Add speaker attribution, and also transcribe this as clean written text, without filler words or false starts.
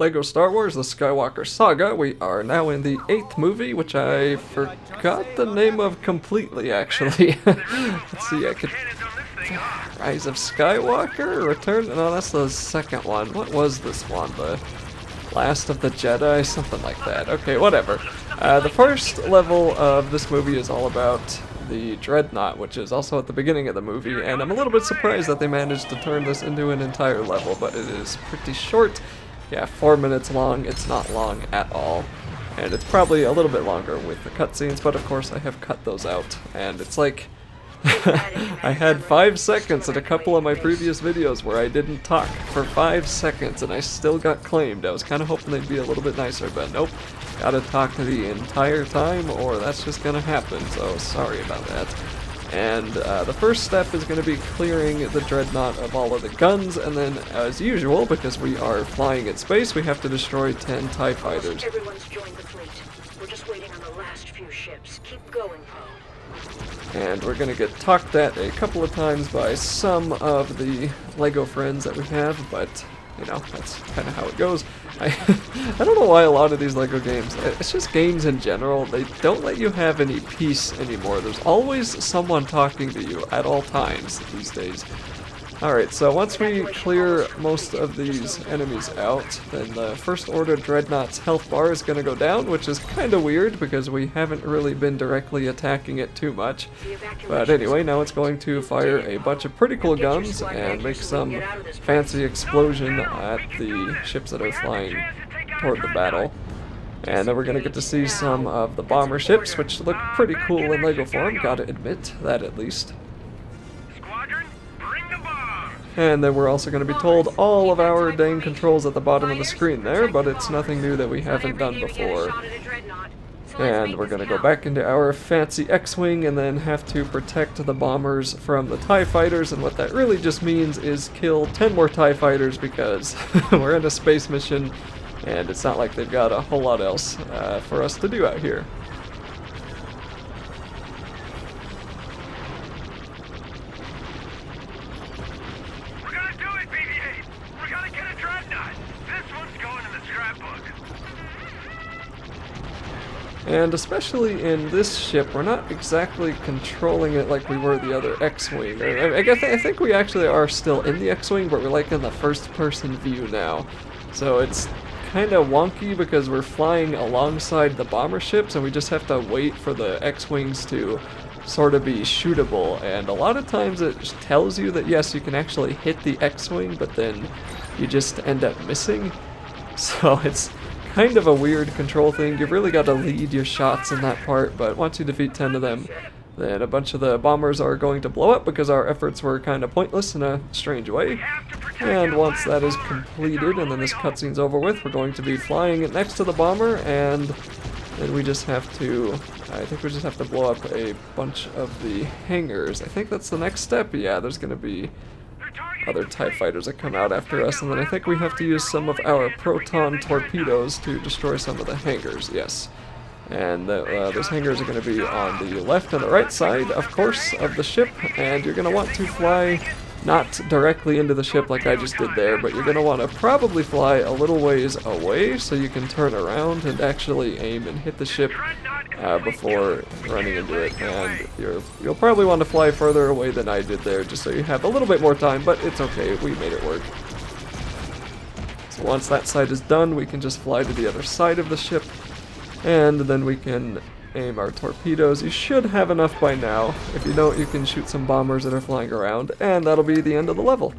Speaker 1: LEGO Star Wars The Skywalker Saga. We are now in the 8th movie, which I forgot the name of completely, actually. Let's see, I could... Rise of Skywalker? Return? No, that's the second one. What was this one? The Last of the Jedi? Something like that. Okay, whatever. The first level of this movie is all about the Dreadnought, which is also at the beginning of the movie, and I'm a little bit surprised that they managed to turn this into an entire level, but it is pretty short. Yeah, 4 minutes long. It's not long at all, and it's probably a little bit longer with the cutscenes, but of course I have cut those out, and it's like I had 5 seconds in a couple of my previous videos where I didn't talk for 5 seconds and I still got claimed. I was kind of hoping they'd be a little bit nicer, but nope. Gotta talk the entire time or that's just gonna happen, so sorry about that. And the first step is going to be clearing the Dreadnought of all of the guns, and then as usual, because we are flying in space, we have to destroy 10 TIE fighters.
Speaker 2: Everyone's joined the fleet. We're just waiting on the last few ships. Keep going, Poe.
Speaker 1: And we're going to get talked at a couple of times by some of the LEGO friends that we have, but, you know, that's kind of how it goes. I don't know why a lot of these LEGO games, it's just games in general, they don't let you have any peace anymore. There's always someone talking to you at all times these days. Alright, so once we clear most of these enemies out, then the First Order Dreadnought's health bar is going to go down, which is kind of weird because we haven't really been directly attacking it too much. But anyway, now it's going to fire a bunch of pretty cool guns and make some fancy explosion at the ships that are flying toward the battle. And then we're going to get to see some of the bomber ships, which look pretty cool in LEGO form, gotta admit that at least. And then we're also going to be told all of our dang controls at the bottom of the screen there, but it's nothing new that we haven't done before. And we're going to go back into our fancy X-Wing and then have to protect the bombers from the TIE fighters, and what that really just means is kill 10 more TIE fighters because we're in a space mission and it's not like they've got a whole lot else for us to do out here. And especially in this ship, we're not exactly controlling it like we were the other X-Wing. I think we actually are still in the X-Wing, but we're like in the first-person view now. So it's kind of wonky because we're flying alongside the bomber ships, and we just have to wait for the X-Wings to sort of be shootable. And a lot of times it tells you that yes, you can actually hit the X-Wing, but then you just end up missing. So it's kind of a weird control thing. You've really got to lead your shots in that part, but once you defeat 10 of them, then a bunch of the bombers are going to blow up because our efforts were kind of pointless in a strange way. And once that is completed and then this cutscene's over with, we're going to be flying next to the bomber, and then we just have to, I think we just have to blow up a bunch of the hangars. I think that's the next step. Yeah, there's going to be other TIE fighters that come out after us, and then I think we have to use some of our proton torpedoes to destroy some of the hangars, yes. And those hangars are going to be on the left and the right side, of course, of the ship, and you're going to want to fly not directly into the ship like I just did there, but you're going to want to probably fly a little ways away so you can turn around and actually aim and hit the ship before running into it. And you'll probably want to fly further away than I did there just so you have a little bit more time, but it's okay, we made it work. So once that side is done, we can just fly to the other side of the ship, and then we can aim our torpedoes. You should have enough by now. If you don't, you can shoot some bombers that are flying around, and that'll be the end of the level.